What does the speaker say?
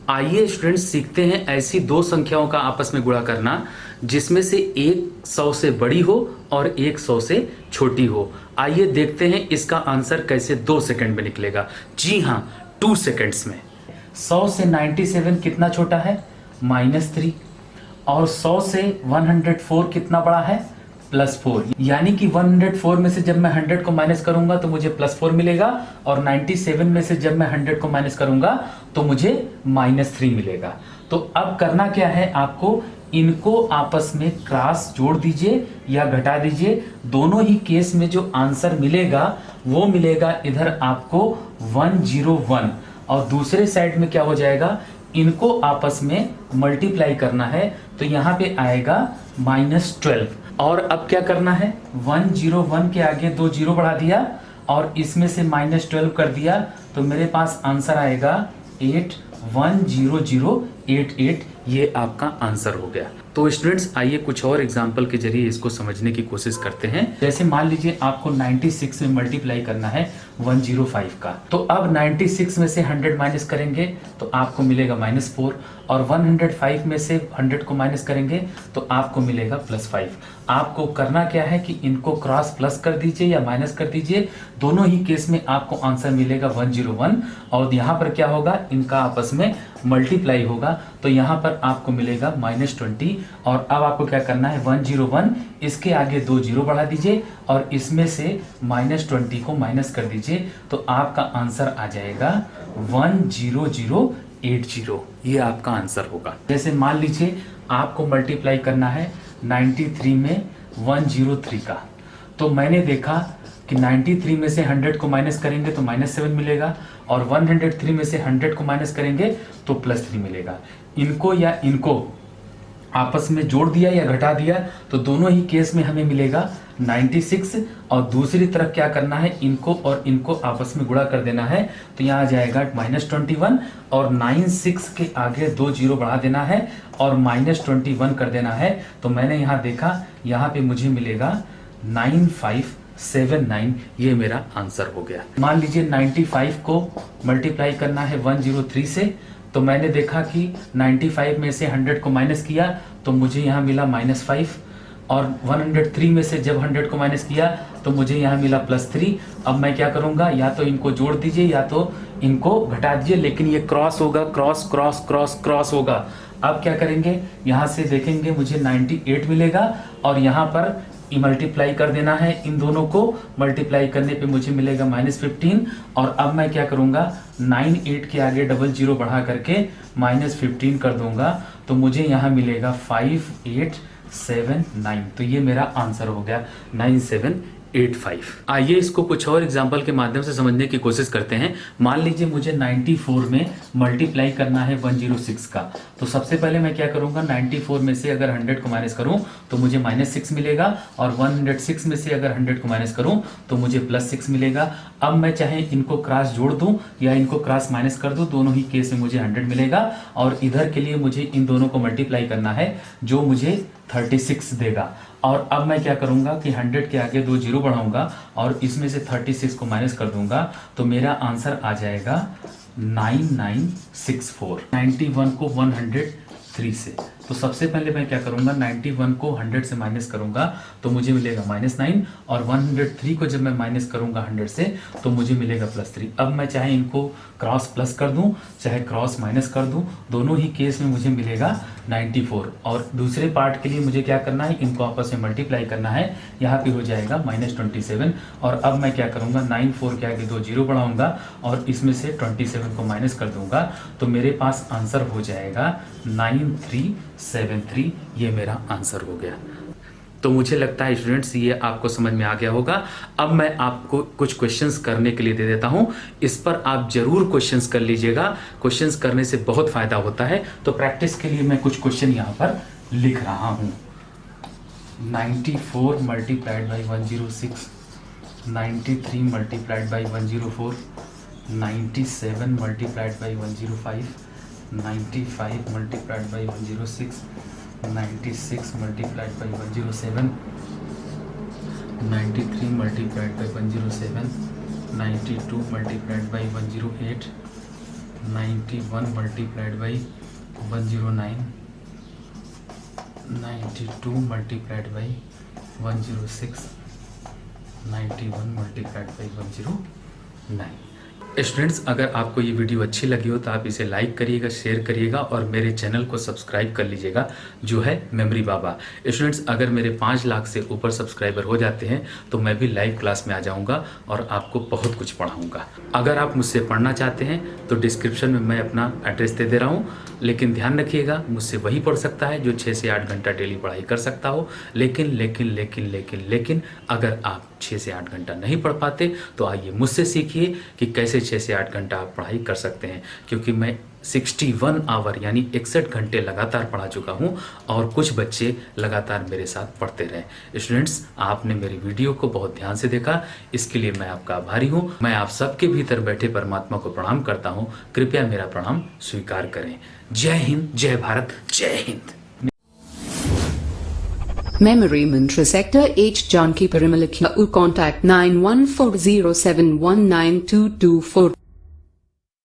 आइए स्टूडेंट्स सीखते हैं ऐसी दो संख्याओं का आपस में गुणा करना जिसमें से एक 100 से बड़ी हो और एक 100 से छोटी हो। आइए देखते हैं इसका आंसर कैसे 2 सेकंड में निकलेगा। जी हाँ, 2 सेकंड्स में। 100 से 97 कितना छोटा है? -3। और 100 से 104 कितना बड़ा है? +4। यानी कि 104 में से जब मैं 100 को माइनस करूंगा तो मुझे +4 मिलेगा, और 97 में से जब मैं 100 को माइनस करूंगा तो मुझे -3 मिलेगा। तो अब करना क्या है आपको, इनको आपस में क्रॉस जोड़ दीजिए या घटा दीजिए। दोनों ही केस में जो आंसर मिलेगा वो मिलेगा इधर आपको 101, और दूसरे साइड में क्या हो जाएगा, इनको आपस में मल्टीप्लाई करना है तो यहाँ पे आएगा -12। और अब क्या करना है, 101 के आगे 2 जीरो बढ़ा दिया और इसमें से -12 कर दिया तो मेरे पास आंसर आएगा 810088। ये आपका आंसर हो गया। तो स्टूडेंट्स आइए कुछ और एग्जाम्पल के जरिए इसको समझने की कोशिश करते हैं। जैसे मान लीजिए आपको 96 में मल्टीप्लाई करना है 105 का, तो अब 96 में से 100 माइनस करेंगे तो आपको मिलेगा -4, और 105 में से 100 को माइनस करेंगे तो आपको मिलेगा +5। आपको करना क्या है कि इनको क्रॉस प्लस कर दीजिए या माइनस कर दीजिए, दोनों ही केस में आपको आंसर मिलेगा 101, और यहाँ पर क्या होगा, इनका आपस में मल्टीप्लाई होगा तो यहाँ पर आपको मिलेगा -20। और अब आपको क्या करना है, 101 इसके आगे 2 जीरो बढ़ा दीजिए और इसमें से -20 को माइनस कर दीजिए तो आपका आंसर आ जाएगा 10080। ये आपका आंसर होगा। जैसे मान लीजिए आपको मल्टीप्लाई करना है 93 में 103 का, तो मैंने देखा कि 93 में से 100 को माइनस करेंगे तो -7 मिलेगा, और 103 में से 100 को माइनस करेंगे तो +3 मिलेगा। इनको या इनको आपस में जोड़ दिया या घटा दिया तो दोनों ही केस में हमें मिलेगा 96, और दूसरी तरफ क्या करना है, इनको और इनको आपस में गुणा कर देना है तो यहाँ आ जाएगा -21, और 96 के आगे 2 जीरो बढ़ा देना है और -21 कर देना है। तो मैंने यहाँ देखा, यहाँ पे मुझे मिलेगा 9579। ये मेरा आंसर हो गया। मान लीजिए 95 को मल्टीप्लाई करना है 103 से, तो मैंने देखा कि 95 में से 100 को माइनस किया तो मुझे यहाँ मिला -5, और 103 में से जब 100 को माइनस किया तो मुझे यहाँ मिला +3। अब मैं क्या करूँगा, या तो इनको जोड़ दीजिए या तो इनको घटा दीजिए, लेकिन ये क्रॉस होगा, क्रॉस क्रॉस क्रॉस क्रॉस होगा। अब क्या करेंगे, यहाँ से देखेंगे मुझे 98 मिलेगा, और यहाँ पर मल्टीप्लाई कर देना है, इन दोनों को मल्टीप्लाई करने पे मुझे मिलेगा -15। और अब मैं क्या करूँगा, 98 के आगे 00 बढ़ा करके -15 कर दूंगा तो मुझे यहाँ मिलेगा 5879। तो ये मेरा आंसर हो गया 9785। आइए इसको कुछ और एग्जाम्पल के माध्यम से समझने की कोशिश करते हैं। मान लीजिए मुझे 94 में मल्टीप्लाई करना है 106 का, तो सबसे पहले मैं क्या करूंगा, 94 में से अगर 100 को माइनस करूं तो मुझे -6 मिलेगा, और 106 में से अगर 100 को माइनस करूं तो मुझे +6 मिलेगा। अब मैं चाहे इनको क्रॉस जोड़ दूं या इनको क्रॉस माइनस कर दूं, दोनों ही केस में मुझे 100 मिलेगा, और इधर के लिए मुझे इन दोनों को मल्टीप्लाई करना है जो मुझे 36 देगा। और अब मैं क्या करूंगा कि 100 के आगे 2 जीरो बढ़ाऊंगा और इसमें से 36 को माइनस कर दूंगा तो मेरा आंसर आ जाएगा 9964। 91 को 103 से, तो सबसे पहले मैं क्या करूंगा, 91 को 100 से माइनस करूंगा तो मुझे मिलेगा -9, और 103 को जब मैं माइनस करूंगा 100 से तो मुझे मिलेगा +3। अब मैं चाहे इनको क्रॉस प्लस कर दूं चाहे क्रॉस माइनस कर दूं, दोनों ही केस में मुझे मिलेगा 94। और दूसरे पार्ट के लिए मुझे क्या करना है, इनको आपस में मल्टीप्लाई करना है, यहाँ पे हो जाएगा -27। और अब मैं क्या करूँगा, 94 के आगे 2 जीरो बढ़ाऊंगा और इसमें से 27 को माइनस कर दूंगा तो मेरे पास आंसर हो जाएगा 9373। ये मेरा आंसर हो गया। तो मुझे लगता है स्टूडेंट्स ये आपको समझ में आ गया होगा। अब मैं आपको कुछ क्वेश्चंस करने के लिए दे देता हूं, इस पर आप जरूर क्वेश्चंस कर लीजिएगा। क्वेश्चंस करने से बहुत फायदा होता है। तो प्रैक्टिस के लिए मैं कुछ क्वेश्चन यहां पर लिख रहा हूं। 94 multiplied by 106, 93 multiplied by 104, 97 multiplied by 105, 95 multiplied by 106, 96 multiplied by 107, 93 multiplied by 107, 92 multiplied by 108, 91 multiplied by 109, 92 multiplied by 106, 91 multiplied by 109। Students, अगर आपको ये वीडियो अच्छी लगी हो तो आप इसे लाइक करिएगा, शेयर करिएगा और मेरे चैनल को सब्सक्राइब कर लीजिएगा, जो है मेमोरी बाबा। स्टूडेंट्स, अगर मेरे 5 लाख से ऊपर सब्सक्राइबर हो जाते हैं तो मैं भी लाइव क्लास में आ जाऊंगा और आपको बहुत कुछ पढ़ाऊंगा। अगर आप मुझसे पढ़ना चाहते हैं तो डिस्क्रिप्शन में मैं अपना एड्रेस दे रहा हूँ, लेकिन ध्यान रखिएगा, मुझसे वही पढ़ सकता है जो 6 से 8 घंटा डेली पढ़ाई कर सकता हो। लेकिन अगर आप 6 से 8 घंटा नहीं पढ़ पाते तो आइए मुझसे सीखिए कि कैसे 6 से 8 घंटा आप पढ़ाई कर सकते हैं, क्योंकि मैं 61 आवर यानी 61 घंटे लगातार पढ़ा चुका हूं और कुछ बच्चे लगातार मेरे साथ पढ़ते रहे। स्टूडेंट्स, आपने मेरी वीडियो को बहुत ध्यान से देखा, इसके लिए मैं आपका आभारी हूं। मैं आप सबके भीतर बैठे परमात्मा को प्रणाम करता हूं, कृपया मेरा प्रणाम स्वीकार करें। जय हिंद, जय भारत, जय Hind. Memory Mantra Sector H Janki Parimalakya Contact 9140719224